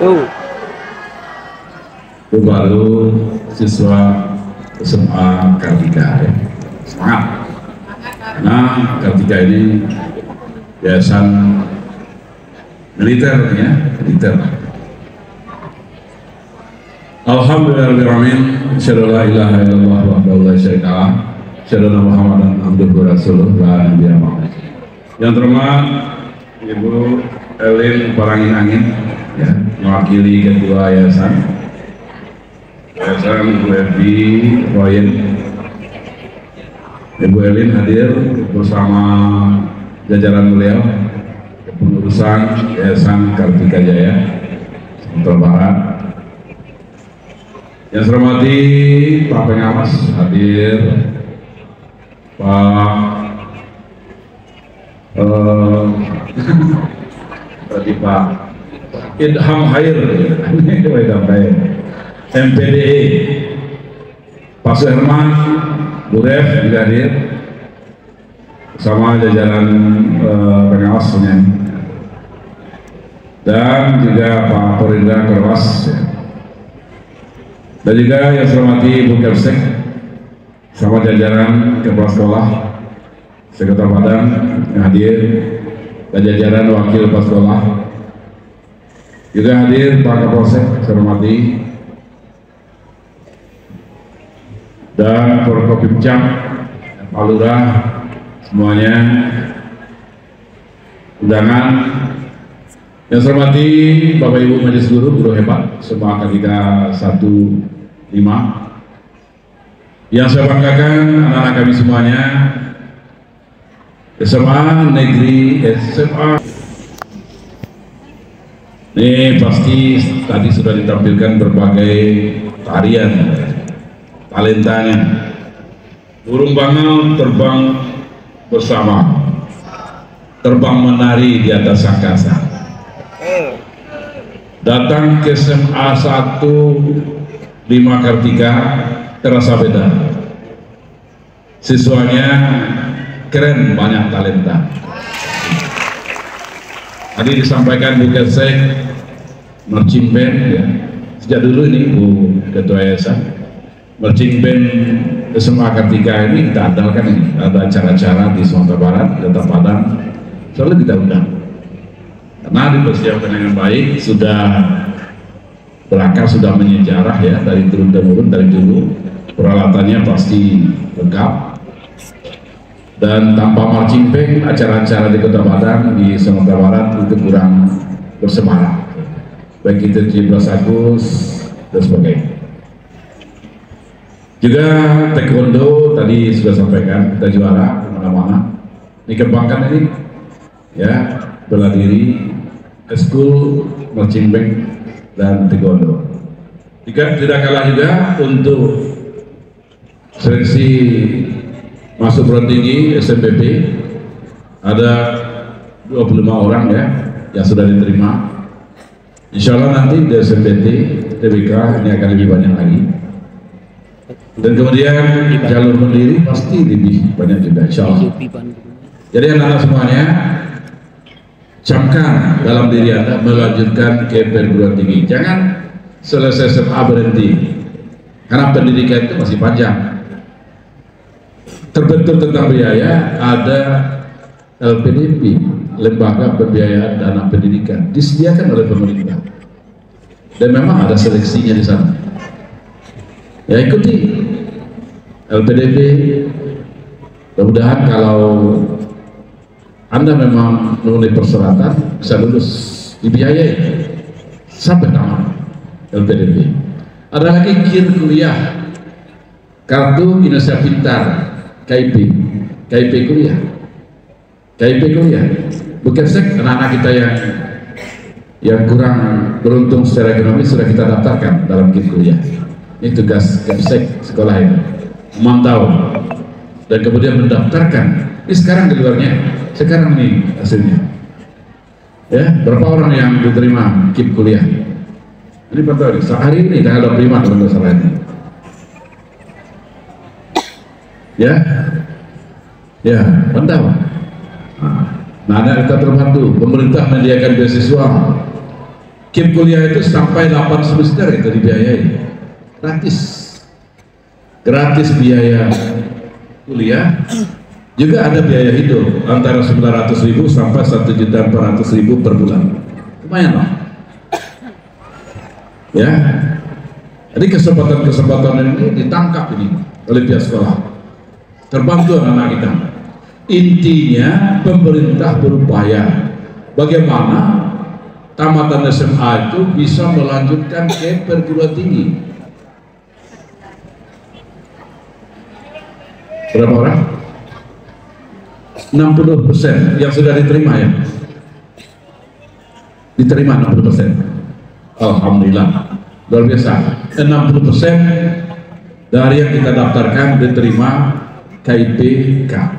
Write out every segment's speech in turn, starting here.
Oh. Itu baru siswa SMA Kartika ya. Semangat. Nah, Kartika ini yayasan militer ya, militer. Alhamdulillahirrahmanirrahim. Asyhadu an la ilaha illallah wahdahu la syarika lah. Asyhadu anna Muhammadan abduhu wa rasuluh la nabiyya ba'dahu. Yang terhormat Ibu Elin Parangin Angin ya, mewakili ketua yayasan Ibu Evi Royen. Ibu Elin hadir bersama jajaran beliau kepengurusan Yayasan Kartika Jaya Sumatera Barat. Yang saya hormati Pak Pengawas hadir, Pak tadi Pak Idham Hair MPDE, Pak Suherman, Bu Ref juga hadir bersama jajaran pengawasnya, dan juga Pak Polda Korwas, dan juga yang saya hormati Bu Kepsek sama jajaran kepala sekolah, Sekretariat Padang yang hadir, dan jajaran wakil kepala sekolah juga hadir, Pak Kapolsek saya hormati, dan Forkopimcam, Pak Lurah, semuanya, undangan. Yang saya hormati Bapak Ibu Majelis Guru, guru hebat semua Kartika 15. Yang saya banggakan anak-anak kami semuanya, SMA Negeri SMA. Ini pasti tadi sudah ditampilkan berbagai tarian, talentanya. Burung bangau terbang bersama, terbang menari di atas angkasa. Datang ke SMA 15 Kartika terasa beda. Siswanya keren, banyak talenta. Tadi disampaikan Bu Kepsek, marching band ya. Sejak dulu ini Bu Ketua Yayasan, marching band SMA Kartika ini kita andalkan ini. Ada acara-acara di Sumatera Barat, Kota Padang, selalu kita undang. Karena dipersiapkan dengan baik, sudah berakar, sudah menyejarah ya, dari turun temurun, dari dulu peralatannya pasti lengkap. Dan tanpa marching band, acara-acara di Kota Padang, di Sumatera Barat itu kurang bersemangat. Baik itu 17 Agustus dan sebagainya. Juga taekwondo tadi sudah sampaikan, kita juara kemana-mana. Dikembangkan ini ya, bela diri, school, marching band, dan taekwondo. Tidak kalah juga untuk seleksi masuk perguruan tinggi SMPP, ada 25 orang ya yang sudah diterima. Insya Allah nanti di SMPT, TBK ini akan lebih banyak lagi. Dan kemudian jalur mandiri pasti lebih banyak juga, insya Allah. Jadi anak-anak semuanya, camkan dalam diri Anda melanjutkan ke perguruan tinggi. Jangan selesai SMA berhenti, karena pendidikan itu masih panjang. Terbentuk tentang biaya, ada LPDP, Lembaga Pembiayaan Dana Pendidikan, disediakan oleh pemerintah, dan memang ada seleksinya di sana. Ya, ikuti LPDP. Mudah-mudahan kalau Anda memang memenuhi persyaratan, bisa lulus, dibiayai sampai tamat LPDP. Ada lagi KIR kuliah, Kartu Indonesia Pintar, KIP kuliah, Bu Kepsek, anak-anak kita yang kurang beruntung secara ekonomi sudah kita daftarkan dalam KIP kuliah. Ini tugas Kepsek sekolah ini, memantau dan kemudian mendaftarkan. Ini sekarang di luarnya, sekarang nih hasilnya. Ya, berapa orang yang diterima KIP kuliah? Ini pantau hari ini tanggal 25 kalau nggak salah ini. Ya, pantau. Nah, kita terbantu. Pemerintah menyediakan beasiswa KIP kuliah itu sampai 8 semester itu dibiayai, gratis biaya kuliah, juga ada biaya hidup antara 900.000 sampai 1.400.000 per bulan, lumayan lah ya. Jadi kesempatan ini ditangkap ini oleh pihak sekolah, terbantu anak-anak kita. Intinya pemerintah berupaya bagaimana tamatan SMA itu bisa melanjutkan ke perguruan tinggi. Berapa orang? 60% yang sudah diterima ya? Diterima 60%. Alhamdulillah, luar biasa. 60% dari yang kita daftarkan diterima KIPK.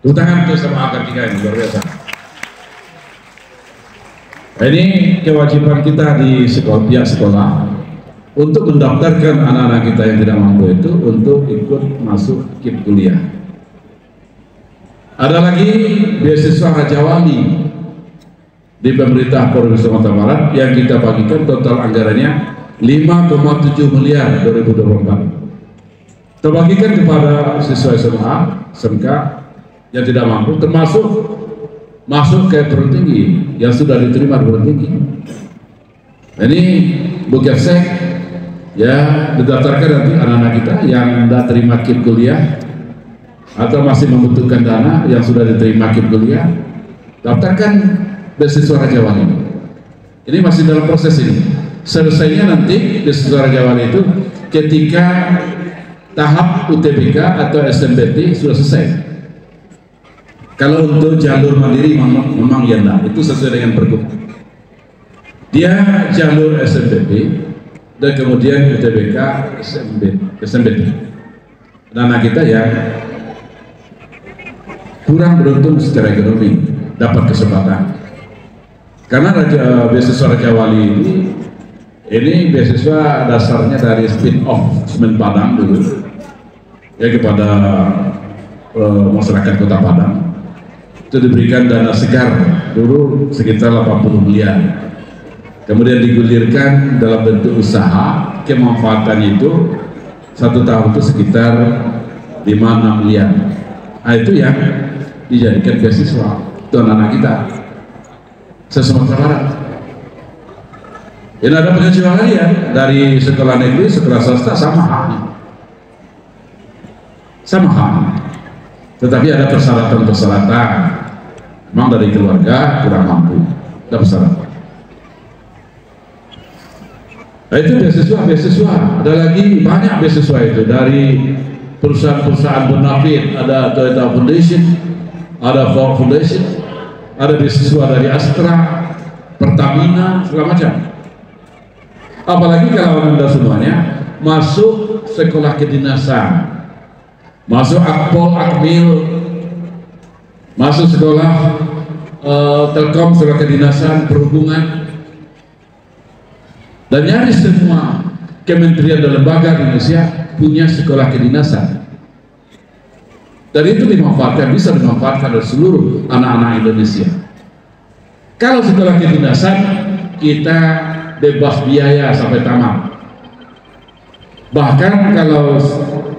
Tepuk tangan untuk sama akar tiga ini, luar biasa. Nah, ini kewajiban kita di sekolah, pihak sekolah untuk mendaftarkan anak-anak kita yang tidak mampu itu untuk ikut masuk KIP kuliah. Ada lagi beasiswa Raja Wali di pemerintah Provinsi Sumatera Barat yang kita bagikan total anggarannya 5,7 miliar 2024. Terbagikan kepada siswa SMA, SMK yang tidak mampu, termasuk masuk ke perguruan tinggi yang sudah diterima perguruan tinggi. Ini bukan sek ya, didaftarkan nanti anak-anak kita yang tidak terima KIP kuliah atau masih membutuhkan dana yang sudah diterima KIP kuliah, daftarkan beasiswa Raja Wali. Ini masih dalam proses ini. Selesainya nanti beasiswa Raja Wali itu ketika tahap UTBK atau SMBT sudah selesai. Kalau untuk jalur mandiri memang ya enggak, itu sesuai dengan pergub. Dia jalur SMBT dan kemudian UTBK SMBT. Dan anak kita yang kurang beruntung secara ekonomi dapat kesempatan. Karena beasiswa Raja Wali ini beasiswa dasarnya dari spin-off Semen Padang dulu ya kepada masyarakat Kota Padang. Itu diberikan dana segar dulu sekitar 80 miliar. Kemudian digulirkan dalam bentuk usaha, kemanfaatannya itu 1 tahun itu sekitar 5-6 miliar. Nah, itu yang dijadikan beasiswa itu anak-anak kita se-Sumatera Barat. Ini ada pengecualian ya, dari sekolah negeri, sekolah swasta sama halnya. Tetapi ada persyaratan. Memang dari keluarga kurang mampu, ada persyaratan. Nah, itu beasiswa. Ada lagi banyak beasiswa itu dari perusahaan-perusahaan bonafit, ada Toyota Foundation, ada Ford Foundation, ada beasiswa dari Astra, Pertamina, segala macam. Apalagi kalau Anda semuanya masuk sekolah kedinasan, masuk Akpol, Akmil, masuk sekolah Telkom, sekolah kedinasan, perhubungan, dan nyaris semua kementerian dan lembaga di Indonesia punya sekolah kedinasan. Dan itu bisa dimanfaatkan oleh seluruh anak-anak Indonesia. Kalau sekolah kedinasan kita bebas biaya sampai tamat. Bahkan kalau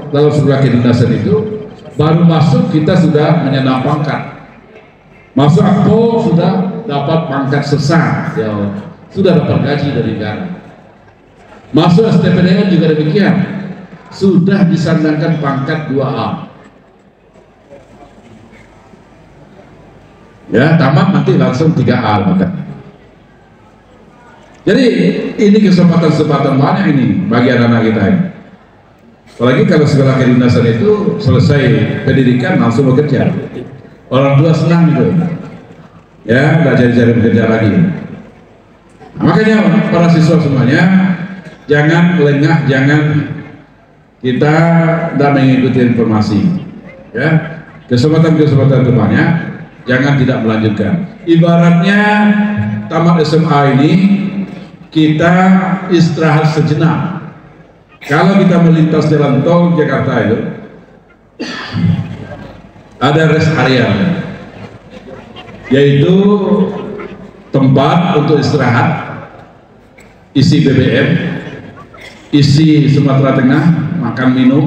sekolah kedinasan itu baru masuk kita sudah menyandang pangkat. Masuk Akpol sudah dapat pangkat sesar, ya, sudah dapat gaji dari negara. Masuk STPDN juga demikian, sudah disandangkan pangkat 2A. Ya, tamat nanti langsung 3A bahkan. Jadi ini kesempatan banyak ini bagi anak-anak kita ini. Apalagi kalau sekolah kedinasan itu selesai pendidikan langsung bekerja. Orang tua senang gitu. Ya, nggak cari-cari bekerja lagi. Nah, makanya para siswa semuanya jangan lengah, jangan kita tidak mengikuti informasi. Ya, kesempatan depannya jangan tidak melanjutkan. Ibaratnya tamat SMA ini kita istirahat sejenak. Kalau kita melintas jalan tol Jakarta itu ada rest area, yaitu tempat untuk istirahat isi BBM, isi Sumatera Tengah, makan minum,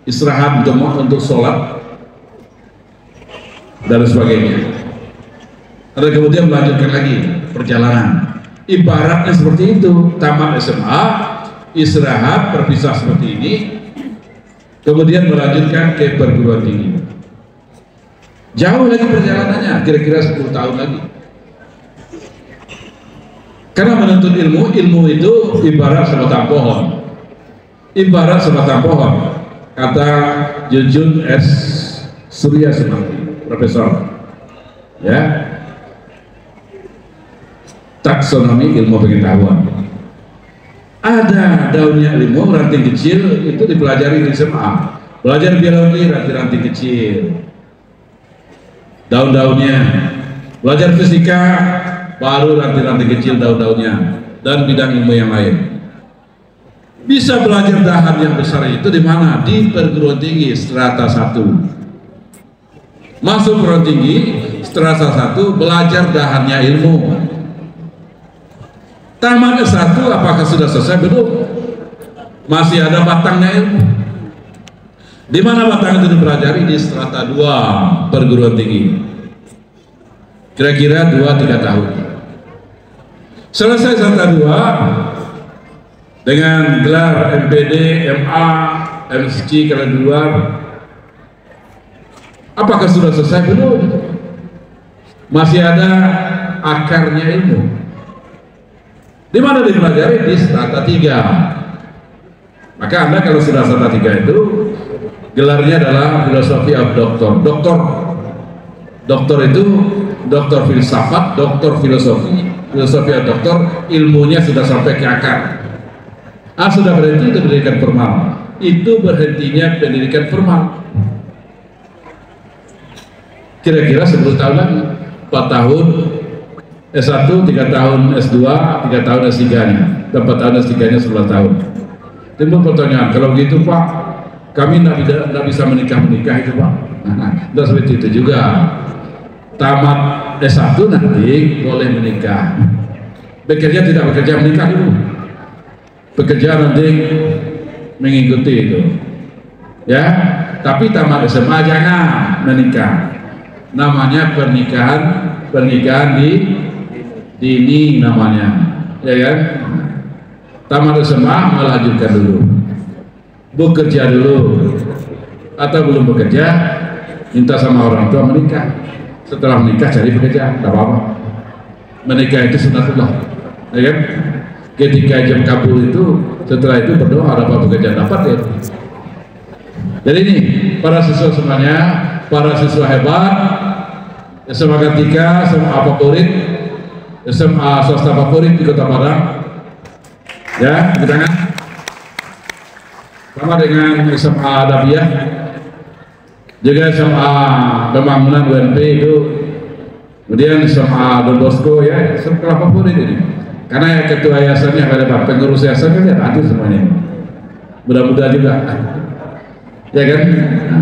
istirahat untuk sholat dan sebagainya. Ada kemudian melanjutkan lagi perjalanan. Ibaratnya seperti itu, tamat SMA, istirahat, berpisah seperti ini, kemudian melanjutkan ke perguruan tinggi. Jauh lagi perjalanannya, kira-kira 10 tahun lagi. Karena menuntut ilmu, ilmu itu ibarat sebatang pohon. Ibarat sebatang pohon, kata Jujun S. Surya Sumanti, profesor. Ya, taksonomi ilmu pengetahuan. Ada daunnya ilmu, ranting kecil itu dipelajari di SMA. Belajar biologi, ranting-ranting kecil, daun-daunnya. Belajar fisika, baru ranting-ranting kecil, daun-daunnya, dan bidang ilmu yang lain. Bisa belajar dahan yang besar itu di mana? Di perguruan tinggi strata 1. Masuk perguruan tinggi strata 1, belajar dahannya ilmu. Tamat S1, apakah sudah selesai? Belum. Masih ada batangnya ilmu. Di mana batang itu dipelajari? Di strata 2 perguruan tinggi. Kira-kira 2-3 tahun. Selesai strata 2 dengan gelar MPD, MA, MSc kalau di luar. Apakah sudah selesai? Belum. Masih ada akarnya ilmu. Di mana dipelajari? Di strata 3. Maka Anda kalau sudah strata 3 itu gelarnya adalah filosofi of doktor. Doktor itu doktor filsafat, doktor filosofi of doktor, ilmunya sudah sampai ke akar. Sudah berhenti itu pendidikan formal. Itu berhentinya pendidikan formal. Kira-kira 10 tahun lagi, 4 tahun S1, 3 tahun S2, 3 tahun S3-nya, 4 tahun S3-nya 11 tahun. Timbul pertanyaan, kalau gitu Pak, kami tidak bisa menikah itu Pak. Nah, seperti itu juga. Tamat S1 nanti boleh menikah. Bekerja tidak bekerja, menikah dulu. Bekerja nanti mengikuti itu. Ya, tapi tamat SMA jangan menikah. Namanya pernikahan dini namanya, ya kan? Tamat SMA melanjutkan dulu, bekerja dulu, atau belum bekerja, minta sama orang tua menikah. Setelah menikah cari pekerjaan, tidak apa-apa. Menikah itu sunatullah, ya kan? Ketika jam kabul itu, setelah itu berdoa dapat pekerjaan, dapat ya. Jadi ini para siswa semuanya, para siswa hebat, SMA Kartika, SMA favorit, SMA swasta favorit di Kota Padang, ya, tepuk tangan. Sama dengan SMA Adabiyah, juga SMA Pembangunan UNP itu, kemudian SMA Don Bosco, ya, sekolah favorit ini. Karena yang ketua yayasannya ada pengurus yayasan kan ya ada semuanya. Mudah-mudahan juga, ya kan?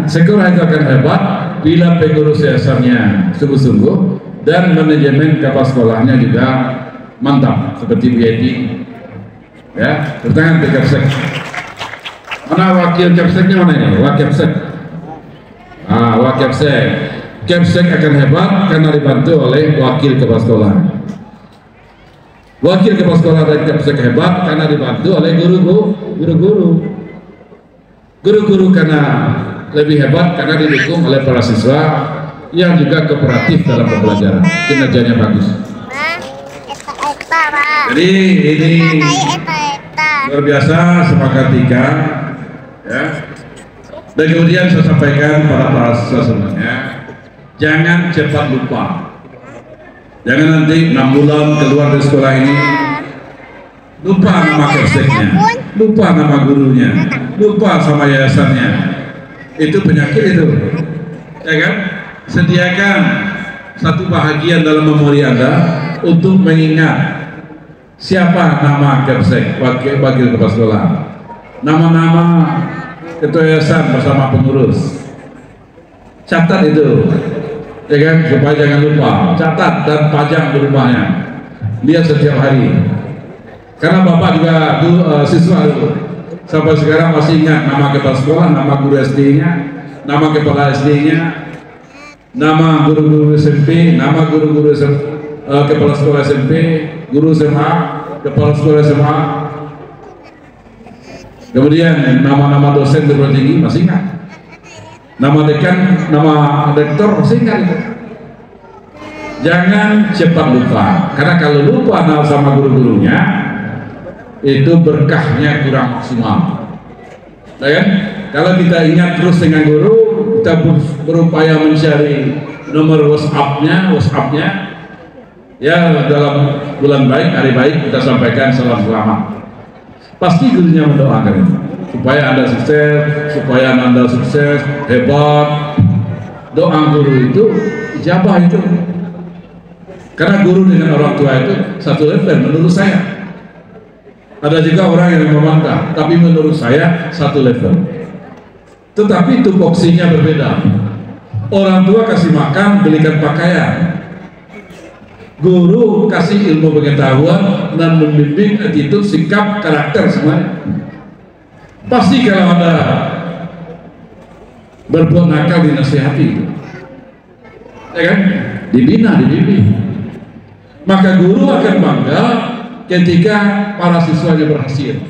Sekolah itu akan hebat bila pengurus yayasannya sungguh-sungguh dan manajemen kapal sekolahnya juga mantap seperti VIP. Ya, bertangan ke Kepsek. Mana wakil Kepseknya, mana ini? Wakilsek. Wakilsek. Kepsek akan hebat karena dibantu oleh wakil kepala sekolah. Wakil kepala sekolah dan Kepsek hebat karena dibantu oleh guru-guru karena lebih hebat karena didukung oleh para siswa yang juga kooperatif dalam pembelajaran, kinerjanya bagus. Jadi ini luar biasa SMA Kartika, ya. Dan kemudian saya sampaikan para siswa semuanya, jangan cepat lupa. Jangan nanti 6 bulan keluar dari sekolah ini lupa nama Kepseknya, lupa nama gurunya, lupa sama yayasannya. Itu penyakit itu, ya kan? Sediakan satu bahagian dalam memori Anda untuk mengingat siapa nama Kepsek, wakil kepala sekolah, nama-nama ketua yayasan bersama pengurus. Catat itu, ya kan? Supaya jangan lupa. Catat dan pajang di rumahnya. Lihat setiap hari. Karena Bapak juga siswa dulu, sampai sekarang masih ingat nama kepala sekolah, nama guru SD-nya, nama kepala SD-nya, nama guru-guru SMP, nama guru-guru kepala sekolah SMP, guru SMA, kepala sekolah SMA, kemudian nama-nama dosen perguruan tinggi masih ingat, nama dekan, nama rektor masih ingat itu. Jangan cepat lupa, karena kalau lupa nama sama guru-gurunya itu berkahnya kurang maksimal, kan? Kalau kita ingat terus dengan guru, kita berupaya mencari nomor WhatsApp-nya, ya dalam bulan baik, hari baik kita sampaikan salam selamat. Pasti gurunya mendoakan itu, supaya Anda sukses, supaya Anda sukses, hebat. Doa guru itu ijabah itu, karena guru dengan orang tua itu satu level menurut saya. Ada juga orang yang membantah, tapi menurut saya satu level. Tetapi tupoksinya berbeda. Orang tua kasih makan, belikan pakaian. Guru kasih ilmu pengetahuan dan membimbing attitude, sikap, karakter semuanya. Pasti kalau ada berbuat nakal dinasihati itu, ya kan? Dibina, dibimbing. Maka guru akan bangga ketika para siswanya berhasil,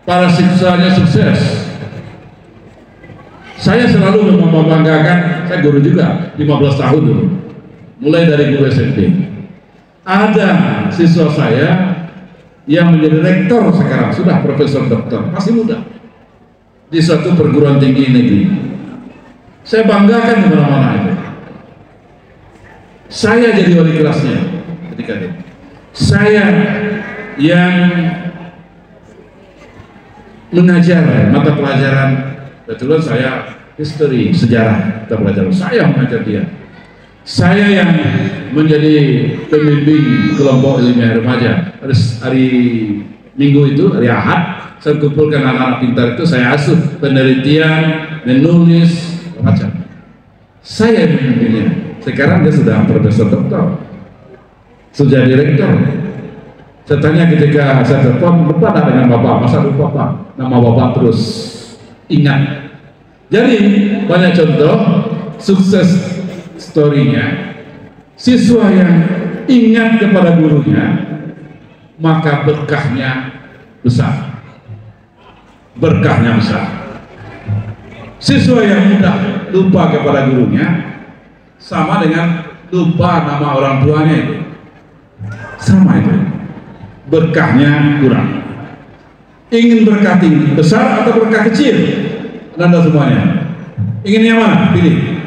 para siswanya sukses. Saya selalu membanggakan, saya guru juga 15 tahun dulu, mulai dari guru SMP. Ada siswa saya yang menjadi rektor sekarang, sudah profesor doktor, masih muda, di suatu perguruan tinggi negeri. Saya banggakan di mana-mana itu. Saya jadi wali kelasnya ketika itu. Saya yang mengajar mata pelajaran, kebetulan saya history, sejarah mata pelajaran, saya mengajar dia. Saya yang menjadi pembimbing kelompok ilmiah remaja. Hari Minggu itu, hari Ahad, saya kumpulkan anak-anak pintar itu, saya asuh penelitian, menulis, macam. Saya yang membimbingnya. Sekarang dia sudah profesor doktor, sudah direktur. Saya tanya ketika saya telepon, lupa tak dengan Bapak? Masa lupa Pak? Nama Bapak terus ingat. Jadi banyak contoh sukses story-nya. Siswa yang ingat kepada gurunya, maka berkahnya besar. Berkahnya besar. Siswa yang mudah lupa kepada gurunya, sama dengan lupa nama orang tuanya itu. Sama itu, berkahnya kurang. Ingin berkah tinggi, besar atau berkah kecil? Anda semuanya ingin yang mana? Pilih.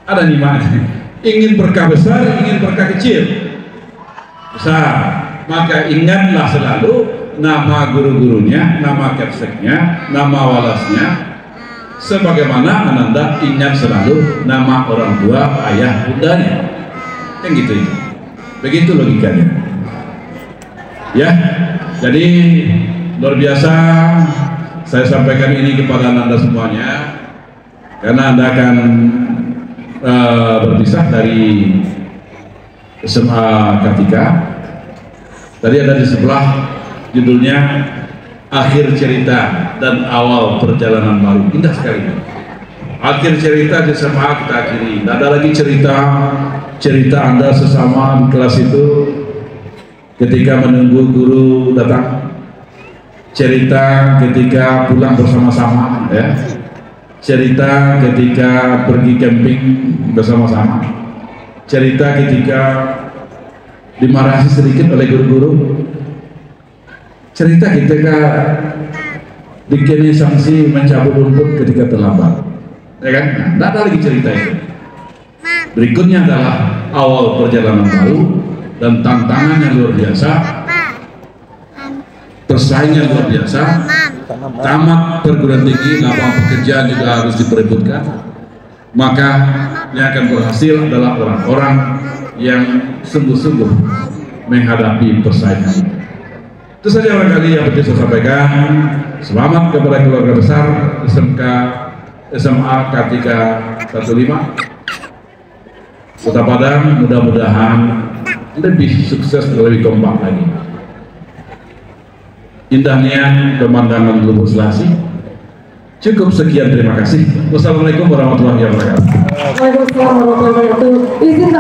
Ada 5. Ingin berkah besar, ingin berkah kecil. Besar. Maka ingatlah selalu nama guru-gurunya, nama kapseknya, nama walasnya, sebagaimana Ananda ingat selalu nama orang tua, ayah, bundanya. Kan gitu itu. Begitu logikanya. Ya, jadi luar biasa saya sampaikan ini kepada Anda semuanya, karena Anda akan berpisah dari SMA Kartika. Tadi ada di sebelah judulnya Akhir Cerita dan Awal Perjalanan Baru. Indah sekali. Akhir cerita di SMA kita akhiri. Tidak ada lagi cerita Anda sesama di kelas itu ketika menunggu guru datang, cerita ketika pulang bersama-sama, ya, cerita ketika pergi camping bersama-sama, cerita ketika dimarahi sedikit oleh guru-guru, cerita ketika dikenai sanksi mencabut rumput ketika terlambat, ya kan? Nah, tidak ada lagi cerita itu. Berikutnya adalah awal perjalanan baru dan tantangannya luar biasa, persaingan luar biasa, tamat perguruan tinggi, lapangan pekerjaan juga harus diperebutkan. Maka yang akan berhasil adalah orang-orang yang sungguh-sungguh menghadapi persaingan. Itu saja barangkali yang bisa saya sampaikan. Selamat kepada keluarga besar SMK SMA Kartika 15 Kota Padang, mudah-mudahan lebih sukses dan lebih kompak lagi. indahnya pemandangan Lubuk Selasi. Cukup sekian, terima kasih. Wassalamualaikum warahmatullahi wabarakatuh. Waalaikumsalam warahmatullahi wabarakatuh. Izin